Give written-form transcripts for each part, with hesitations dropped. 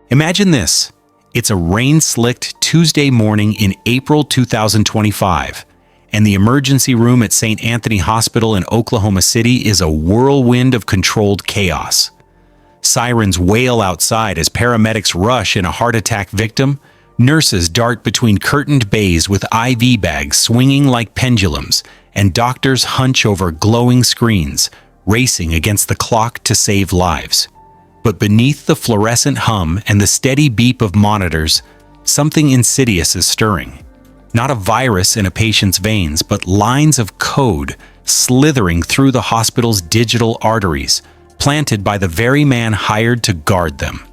Imagine this. It's a rain-slicked Tuesday morning in April 2025, and the emergency room at St. Anthony Hospital in Oklahoma City is a whirlwind of controlled chaos. Sirens wail outside as paramedics rush in a heart attack victim. Nurses dart between curtained bays with IV bags swinging like pendulums, and doctors hunch over glowing screens, racing against the clock to save lives. But beneath the fluorescent hum and the steady beep of monitors, something insidious is stirring. Not a virus in a patient's veins, but lines of code slithering through the hospital's digital arteries, planted by the very man hired to guard them.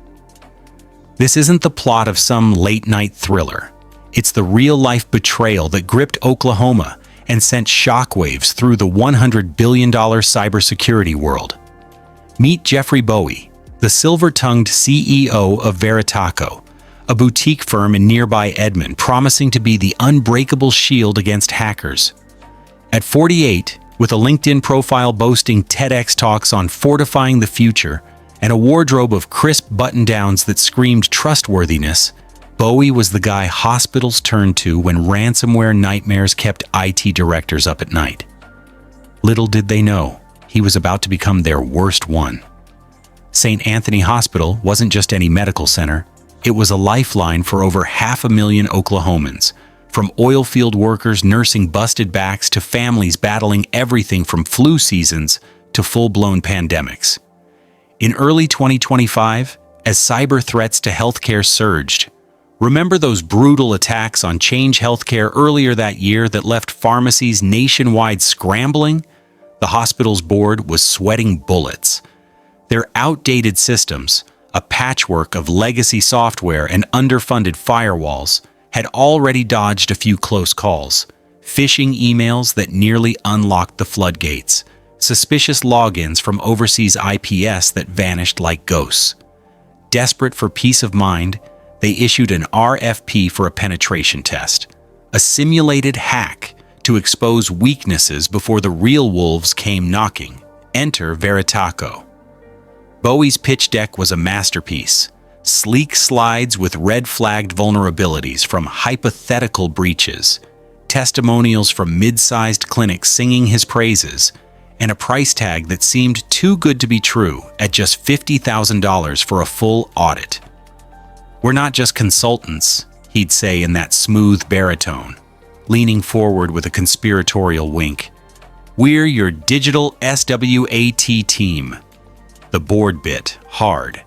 This isn't the plot of some late-night thriller. It's the real-life betrayal that gripped Oklahoma and sent shockwaves through the $100 billion cybersecurity world. Meet Jeffrey Bowie, the silver-tongued CEO of Veritaco, a boutique firm in nearby Edmond promising to be the unbreakable shield against hackers. At 48, with a LinkedIn profile boasting TEDx talks on fortifying the future and a wardrobe of crisp button-downs that screamed trustworthiness, Bowie was the guy hospitals turned to when ransomware nightmares kept IT directors up at night. Little did they know, he was about to become their worst one. St. Anthony Hospital wasn't just any medical center. It was a lifeline for over 500,000 Oklahomans, from oil field workers nursing busted backs to families battling everything from flu seasons to full-blown pandemics. In early 2025, as cyber threats to healthcare surged, remember those brutal attacks on Change Healthcare earlier that year that left pharmacies nationwide scrambling? The hospital's board was sweating bullets. Their outdated systems, a patchwork of legacy software and underfunded firewalls, had already dodged a few close calls, phishing emails that nearly unlocked the floodgates, suspicious logins from overseas IPS that vanished like ghosts. Desperate for peace of mind, they issued an RFP for a penetration test, a simulated hack to expose weaknesses before the real wolves came knocking. Enter Veritaco. Bowie's pitch deck was a masterpiece. Sleek slides with red-flagged vulnerabilities from hypothetical breaches, testimonials from mid-sized clinics singing his praises, and a price tag that seemed too good to be true at just $50,000 for a full audit. "We're not just consultants," he'd say in that smooth baritone, leaning forward with a conspiratorial wink. "We're your digital SWAT team." The board bit hard.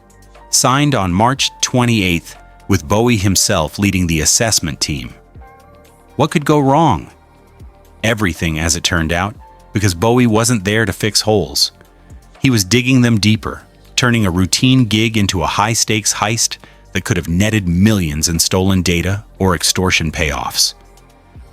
Signed on March 28th, with Bowie himself leading the assessment team. What could go wrong? Everything, as it turned out, because Bowie wasn't there to fix holes. He was digging them deeper, turning a routine gig into a high-stakes heist that could have netted millions in stolen data or extortion payoffs.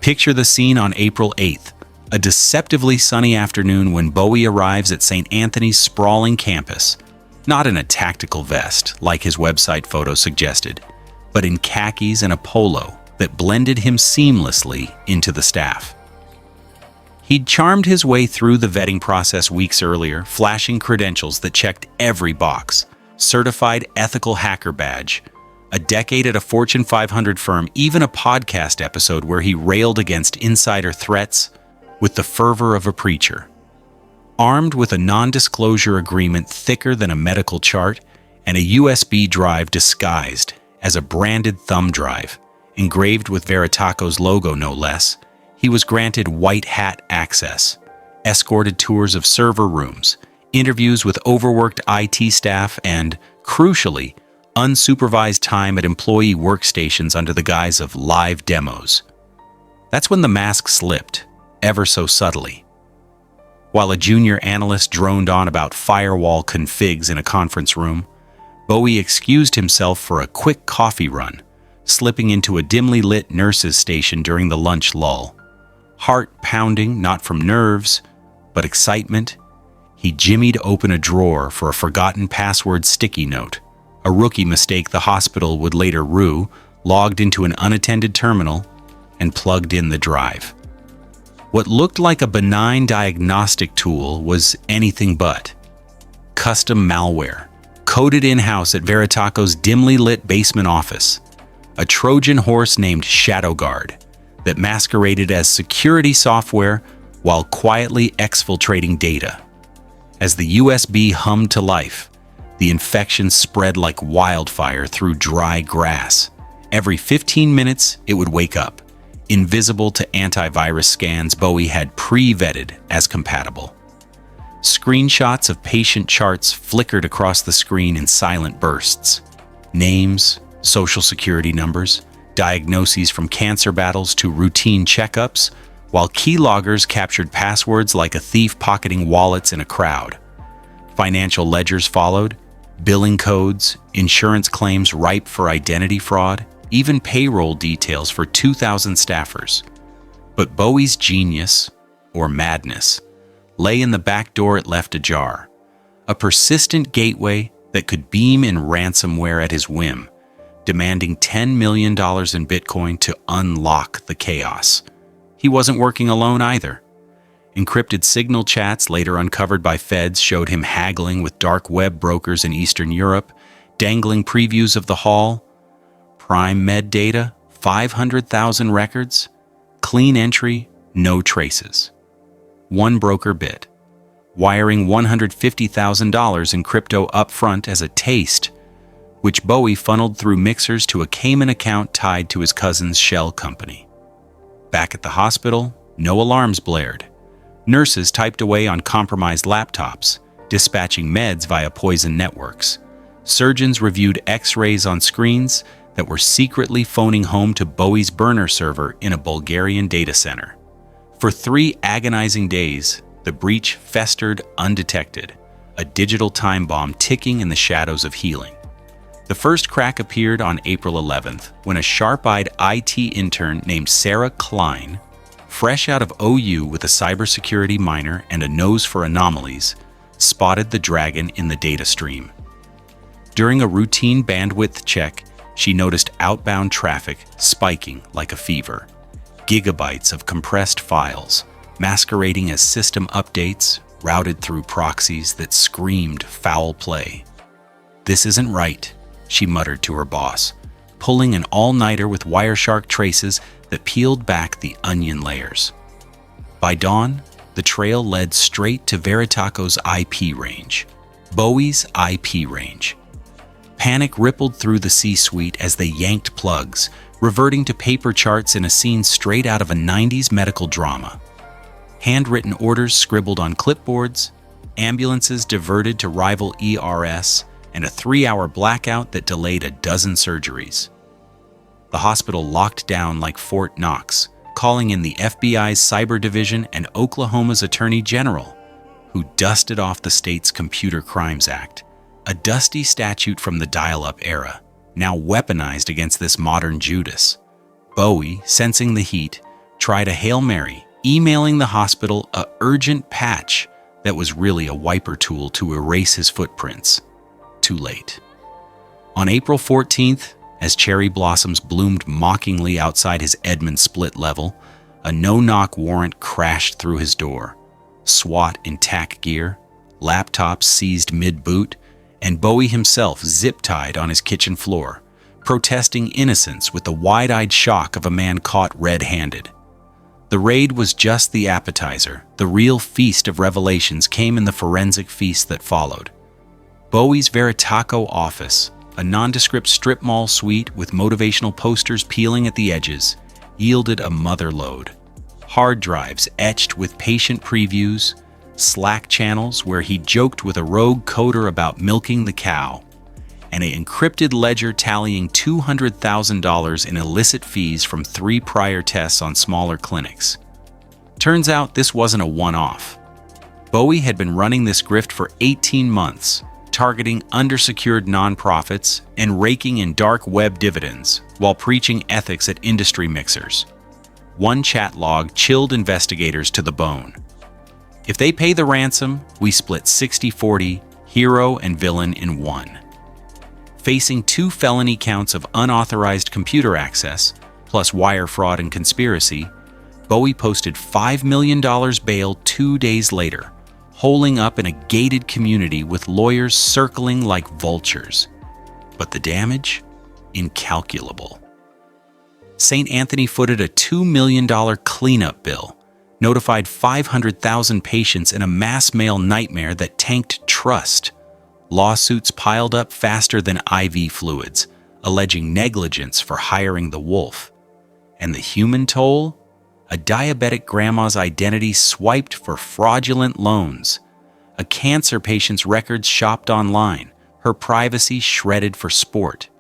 Picture the scene on April 8th, a deceptively sunny afternoon when Bowie arrives at St. Anthony's sprawling campus, not in a tactical vest like his website photo suggested, but in khakis and a polo that blended him seamlessly into the staff. He'd charmed his way through the vetting process weeks earlier, flashing credentials that checked every box: certified ethical hacker badge, a decade at a Fortune 500 firm, even a podcast episode where he railed against insider threats with the fervor of a preacher. Armed with a non-disclosure agreement thicker than a medical chart and a USB drive disguised as a branded thumb drive, engraved with Veritaco's logo no less, he was granted white hat access, escorted tours of server rooms, interviews with overworked IT staff, and, crucially, unsupervised time at employee workstations under the guise of live demos. That's when the mask slipped, ever so subtly. While a junior analyst droned on about firewall configs in a conference room, Bowie excused himself for a quick coffee run, slipping into a dimly lit nurse's station during the lunch lull. Heart pounding, not from nerves, but excitement, he jimmied open a drawer for a forgotten password sticky note, a rookie mistake the hospital would later rue, logged into an unattended terminal, and plugged in the drive. What looked like a benign diagnostic tool was anything but. Custom malware, coded in-house at Veritaco's dimly lit basement office, a Trojan horse named ShadowGuard that masqueraded as security software while quietly exfiltrating data. As the USB hummed to life, the infection spread like wildfire through dry grass. Every 15 minutes, it would wake up, invisible to antivirus scans Bowie had pre-vetted as compatible. Screenshots of patient charts flickered across the screen in silent bursts. Names, social security numbers, diagnoses from cancer battles to routine checkups, while keyloggers captured passwords like a thief pocketing wallets in a crowd. Financial ledgers followed, billing codes, insurance claims ripe for identity fraud, even payroll details for 2,000 staffers. But Bowie's genius, or madness, lay in the back door it left ajar, a persistent gateway that could beam in ransomware at his whim, demanding $10 million in Bitcoin to unlock the chaos. He wasn't working alone either. Encrypted signal chats later uncovered by feds showed him haggling with dark web brokers in Eastern Europe, dangling previews of the haul. Prime med data, 500,000 records, clean entry, no traces. One broker bit, wiring $150,000 in crypto upfront as a taste, which Bowie funneled through mixers to a Cayman account tied to his cousin's shell company. Back at the hospital, no alarms blared. Nurses typed away on compromised laptops, dispatching meds via poison networks. Surgeons reviewed X-rays on screens that were secretly phoning home to Bowie's burner server in a Bulgarian data center. For 3 agonizing days, the breach festered undetected, a digital time bomb ticking in the shadows of healing. The first crack appeared on April 11th, when a sharp-eyed IT intern named Sarah Klein, fresh out of OU with a cybersecurity minor and a nose for anomalies, spotted the dragon in the data stream. During a routine bandwidth check, she noticed outbound traffic spiking like a fever. Gigabytes of compressed files, masquerading as system updates, routed through proxies that screamed foul play. "This isn't right," she muttered to her boss, pulling an all-nighter with Wireshark traces that peeled back the onion layers. By dawn, the trail led straight to Veritaco's IP range, Bowie's IP range. Panic rippled through the C-suite as they yanked plugs, reverting to paper charts in a scene straight out of a 90s medical drama. Handwritten orders scribbled on clipboards, ambulances diverted to rival ERS, and a 3-hour blackout that delayed a dozen surgeries. The hospital locked down like Fort Knox, calling in the FBI's Cyber Division and Oklahoma's Attorney General, who dusted off the state's Computer Crimes Act, a dusty statute from the dial-up era, now weaponized against this modern Judas. Bowie, sensing the heat, tried a Hail Mary, emailing the hospital a urgent patch that was really a wiper tool to erase his footprints. Too late. On April 14th, as cherry blossoms bloomed mockingly outside his Edmund split level, a no-knock warrant crashed through his door. SWAT in tack gear, laptops seized mid-boot, and Bowie himself zip-tied on his kitchen floor, protesting innocence with the wide-eyed shock of a man caught red-handed. The raid was just the appetizer. The real feast of revelations came in the forensic feast that followed. Bowie's Veritaco office, a nondescript strip mall suite with motivational posters peeling at the edges, yielded a mother lode. Hard drives etched with patient previews, Slack channels where he joked with a rogue coder about milking the cow, and an encrypted ledger tallying $200,000 in illicit fees from 3 prior tests on smaller clinics. Turns out this wasn't a one-off. Bowie had been running this grift for 18 months, targeting undersecured nonprofits and raking in dark web dividends while preaching ethics at industry mixers. One chat log chilled investigators to the bone. "If they pay the ransom, we split 60-40, hero and villain in one." Facing 2 felony counts of unauthorized computer access, plus wire fraud and conspiracy, Bowie posted $5 million bail 2 days later, holing up in a gated community with lawyers circling like vultures. But the damage? Incalculable. St. Anthony footed a $2 million cleanup bill, notified 500,000 patients in a mass mail nightmare that tanked trust. Lawsuits piled up faster than IV fluids, alleging negligence for hiring the wolf. And the human toll? A diabetic grandma's identity swiped for fraudulent loans. A cancer patient's records shopped online, her privacy shredded for sport.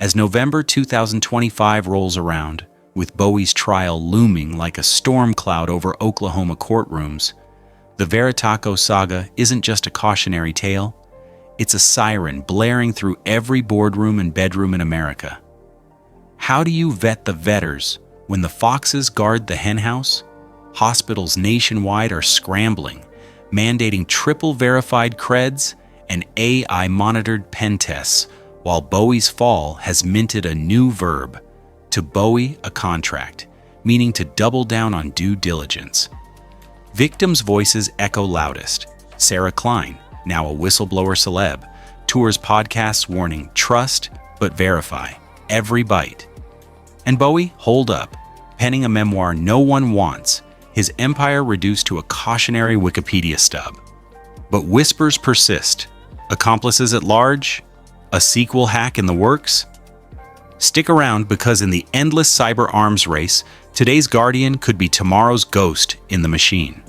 As November 2025 rolls around, with Bowie's trial looming like a storm cloud over Oklahoma courtrooms, the Veritaco saga isn't just a cautionary tale. It's a siren blaring through every boardroom and bedroom in America. How do you vet the vetters when the foxes guard the henhouse? Hospitals nationwide are scrambling, mandating triple verified creds and AI-monitored pen tests, while Bowie's fall has minted a new verb, to Bowie a contract, meaning to double down on due diligence. Victims' voices echo loudest. Sarah Klein, now a whistleblower celeb, tours podcasts warning trust but verify every bite. And Bowie, holed up, penning a memoir no one wants, his empire reduced to a cautionary Wikipedia stub. But whispers persist. Accomplices at large? A sequel hack in the works? Stick around, because in the endless cyber arms race, today's guardian could be tomorrow's ghost in the machine.